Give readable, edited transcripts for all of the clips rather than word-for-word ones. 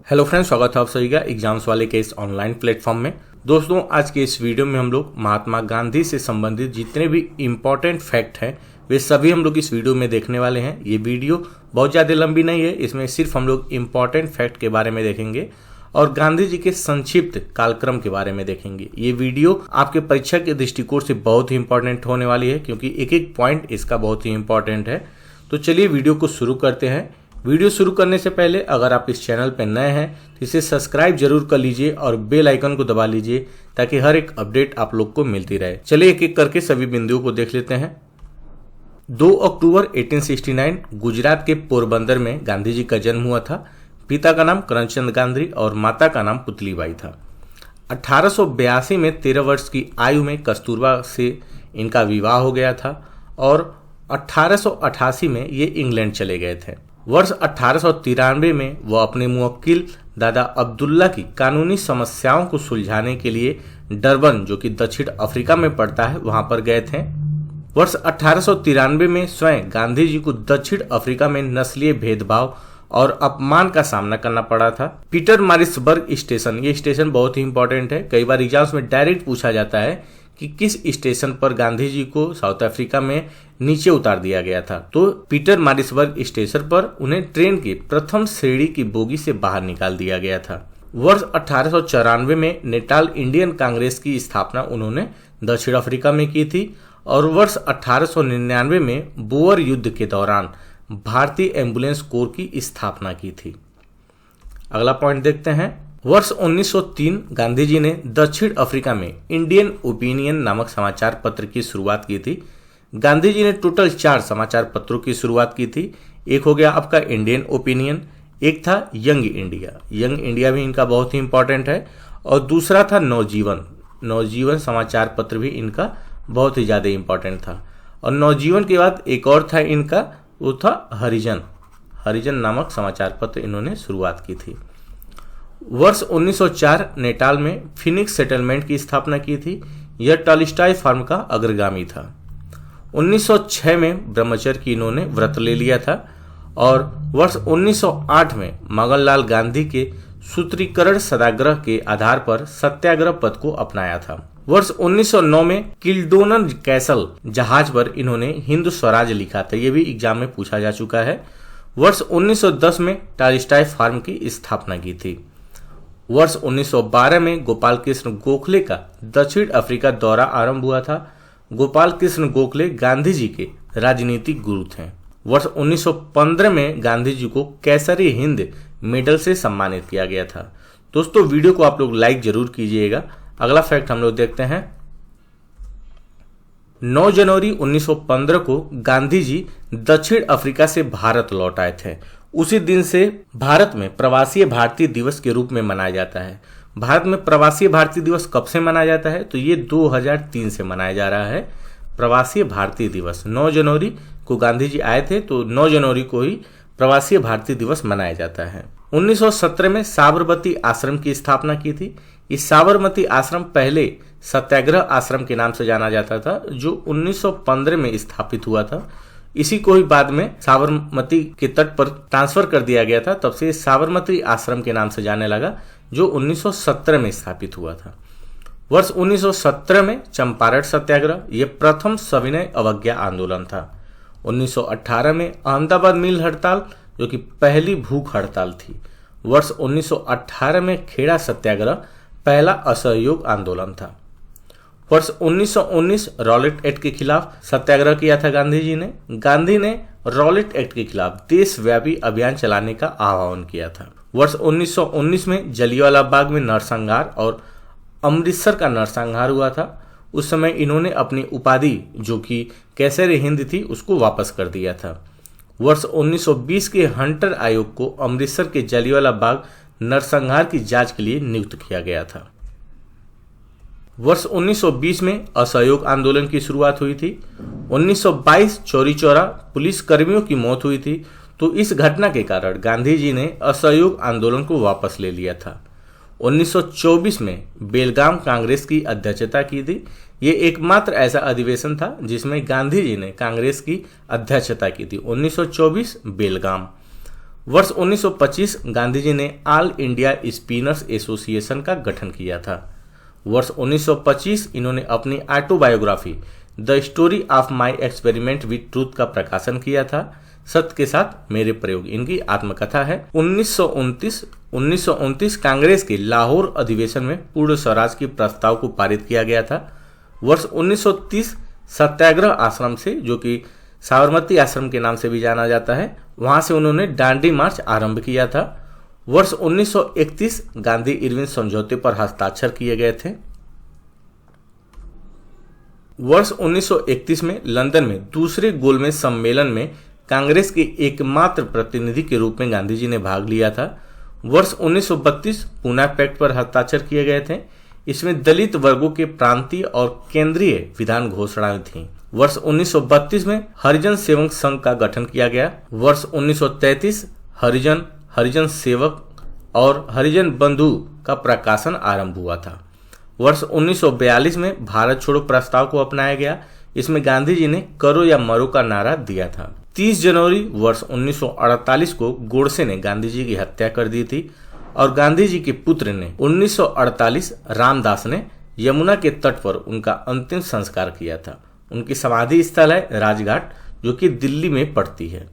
Hello friends, स्वागत है आप सभी का एग्जाम्स वाले के इस ऑनलाइन प्लेटफॉर्म में। दोस्तों, आज के इस वीडियो में हम लोग महात्मा गांधी से संबंधित जितने भी इम्पोर्टेंट फैक्ट हैं वे सभी हम लोग इस वीडियो में देखने वाले हैं। ये वीडियो बहुत ज़्यादा लंबी नहीं है, इसमें सिर्फ हम लोग इम्पोर्टेंट फैक्ट के बारे में देखेंगे और गांधी जी के संक्षिप्त कालक्रम के बारे में देखेंगे। ये वीडियो आपके परीक्षा के दृष्टिकोण से बहुत ही इंपॉर्टेंट होने वाली है क्योंकि एक एक पॉइंट इसका बहुत ही इंपॉर्टेंट है। तो चलिए वीडियो को शुरू करते हैं। वीडियो शुरू करने से पहले अगर आप इस चैनल पर नए हैं तो इसे सब्सक्राइब जरूर कर लीजिए और बेल आइकन को दबा लीजिए ताकि हर एक अपडेट आप लोग को मिलती रहे। चलिए एक एक करके सभी बिंदुओं को देख लेते हैं। 2 अक्टूबर 1869 गुजरात के पोरबंदर में गांधी जी का जन्म हुआ था। पिता का नाम करमचंद गांधी और माता का नाम पुतलीबाई था। 1882 में 13 वर्ष की आयु में कस्तूरबा से इनका विवाह हो गया था और 1888 में ये इंग्लैंड चले गए थे। वर्ष 1893 में वह अपने मुवक्किल दादा अब्दुल्ला की कानूनी समस्याओं को सुलझाने के लिए डरबन, जो कि दक्षिण अफ्रीका में पड़ता है, वहां पर गए थे। वर्ष 1893 में स्वयं गांधी जी को दक्षिण अफ्रीका में नस्लीय भेदभाव और अपमान का सामना करना पड़ा था। पीटरमारिट्सबर्ग स्टेशन, ये स्टेशन बहुत ही इंपॉर्टेंट है। कई बार एग्जाम्स में डायरेक्ट पूछा जाता है कि किस स्टेशन पर गांधी जी को साउथ अफ्रीका में नीचे उतार दिया गया था। तो पीटरमारिट्सबर्ग स्टेशन पर उन्हें ट्रेन की प्रथम श्रेणी की बोगी से बाहर निकाल दिया गया था। वर्ष 1894 में नेटाल इंडियन कांग्रेस की स्थापना उन्होंने दक्षिण अफ्रीका में की थी और वर्ष 1899 में बोअर युद्ध के दौरान भारतीय एम्बुलेंस कोर की स्थापना की थी। अगला पॉइंट देखते हैं। वर्ष 1903 गांधी जी ने दक्षिण अफ्रीका में इंडियन ओपिनियन नामक समाचार पत्र की शुरुआत की थी। गांधी जी ने टोटल 4 समाचार पत्रों की शुरुआत की थी। एक हो गया आपका इंडियन ओपिनियन, एक था यंग इंडिया, यंग इंडिया भी इनका बहुत ही इंपॉर्टेंट है, और दूसरा था नवजीवन, नवजीवन समाचार पत्र भी इनका बहुत ही ज़्यादा इंपॉर्टेंट था। और नवजीवन के बाद एक और था इनका, वो था हरिजन, हरिजन नामक समाचार पत्र इन्होंने शुरुआत की थी। वर्ष 1904 नेटाल में फिनिक्स सेटलमेंट की स्थापना की थी। यह टॉलस्टॉय फार्म का अग्रगामी था। 1906 में ब्रह्मचर्य की इन्होंने व्रत ले लिया था और वर्ष 1908 में मगनलाल गांधी के सूत्रीकरण सत्याग्रह के आधार पर सत्याग्रह पद को अपनाया था। वर्ष 1909 में किल्डोनन कैसल जहाज पर इन्होंने हिंद स्वराज लिखा था। यह भी एग्जाम में पूछा जा चुका है। वर्ष 1910 में टॉलस्टॉय फार्म की स्थापना की थी। वर्ष 1912 में गोपाल कृष्ण गोखले का दक्षिण अफ्रीका दौरा आरंभ हुआ था। गोपाल कृष्ण गोखले गांधी जी के राजनीतिक गुरु थे। वर्ष 1915 में गांधी जी को कैसरी हिंद मेडल से सम्मानित किया गया था। दोस्तों, वीडियो को आप लोग लाइक जरूर कीजिएगा। अगला फैक्ट हम लोग देखते हैं। 9 जनवरी 1915 को गांधी जी दक्षिण अफ्रीका से भारत लौट आए थे। उसी दिन से भारत में प्रवासी भारतीय दिवस के रूप में मनाया जाता है। भारत में प्रवासी भारतीय दिवस कब से मनाया जाता है? तो ये 2003 से मनाया जा रहा है। प्रवासी भारतीय दिवस 9 जनवरी को गांधी जी आए थे, तो 9 जनवरी को ही प्रवासी भारतीय दिवस मनाया जाता है। 1917 में साबरमती आश्रम की स्थापना की थी। इस साबरमती आश्रम पहले सत्याग्रह आश्रम के नाम से जाना जाता था, जो 1915 में स्थापित हुआ था। इसी को ही बाद में साबरमती के तट पर ट्रांसफर कर दिया गया था। तब से साबरमती आश्रम के नाम से जाने लगा, जो 1917 में स्थापित हुआ था। वर्ष 1917 में चंपारण सत्याग्रह, यह प्रथम सविनय अवज्ञा आंदोलन था। 1918 में अहमदाबाद मिल हड़ताल, जो कि पहली भूख हड़ताल थी। वर्ष 1918 में खेड़ा सत्याग्रह पहला असहयोग आंदोलन था। वर्ष 1919 रॉलेट एक्ट के खिलाफ सत्याग्रह किया था गांधी जी ने। गांधी ने रॉलेट एक्ट के खिलाफ देशव्यापी अभियान चलाने का आह्वान किया था। वर्ष 1919 में जलियांवाला बाग में नरसंहार और अमृतसर का नरसंहार हुआ था। उस समय इन्होंने अपनी उपाधि, जो कि कैसर हिंद थी, उसको वापस कर दिया था। वर्ष 1920 के हंटर आयोग को अमृतसर के जलियांवाला बाग नरसंहार की जांच के लिए नियुक्त किया गया था। वर्ष 1920 में असहयोग आंदोलन की शुरुआत हुई थी। 1922 चौरी चौरा पुलिस कर्मियों की मौत हुई थी, तो इस घटना के कारण गांधी जी ने असहयोग आंदोलन को वापस ले लिया था। 1924 में बेलगाम कांग्रेस की अध्यक्षता की थी। ये एकमात्र ऐसा अधिवेशन था जिसमें गांधी जी ने कांग्रेस की अध्यक्षता की थी। 1924 बेलगाम। वर्ष 1925 गांधी जी ने ऑल इंडिया स्पिनर्स एसोसिएशन का गठन किया था। वर्ष 1925 इन्होंने अपनी autobiography the story of my experiment with truth का प्रकाशन किया था। सत्य के साथ मेरे प्रयोग इनकी आत्मकथा है। 1929 कांग्रेस के लाहौर अधिवेशन में पूर्ण स्वराज के प्रस्ताव को पारित किया गया था। वर्ष 1930 सत्याग्रह आश्रम से, जो कि साबरमती आश्रम के नाम से भी जाना जाता है, वहां से उन्होंने दांडी मार्च आरंभ किया था। वर्ष 1931 गांधी इरविन समझौते पर हस्ताक्षर किए गए थे। वर्ष 1931 में लंदन में दूसरे गोलमेज सम्मेलन में कांग्रेस के एकमात्र प्रतिनिधि के रूप में गांधी जी ने भाग लिया था। वर्ष 1932 पूना पैक्ट पर हस्ताक्षर किए गए थे। इसमें दलित वर्गों के प्रांतीय और केंद्रीय विधान घोषणाएं थीं। वर्ष 1932 में हरिजन सेवक संघ का गठन किया गया। वर्ष 1933 हरिजन सेवक और हरिजन बंधु का प्रकाशन आरंभ हुआ था। वर्ष 1942 में भारत छोड़ो प्रस्ताव को अपनाया गया। इसमें गांधी जी ने करो या मरो का नारा दिया था। 30 जनवरी वर्ष 1948 को गोडसे ने गांधी जी की हत्या कर दी थी और गांधी जी के पुत्र ने 1948 रामदास ने यमुना के तट पर उनका अंतिम संस्कार किया था। उनकी समाधि स्थल है राजघाट, जो कि दिल्ली में पड़ती है।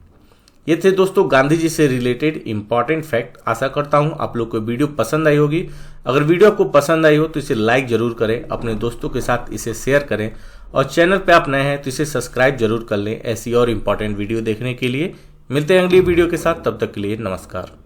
ये थे दोस्तों गांधी जी से रिलेटेड इंपॉर्टेंट फैक्ट। आशा करता हूं आप लोग को वीडियो पसंद आई होगी। अगर वीडियो आपको पसंद आई हो तो इसे लाइक जरूर करें, अपने दोस्तों के साथ इसे शेयर करें और चैनल पे आप नए हैं तो इसे सब्सक्राइब जरूर कर लें ऐसी और इंपॉर्टेंट वीडियो देखने के लिए। मिलते हैं अगली वीडियो के साथ, तब तक के लिए नमस्कार।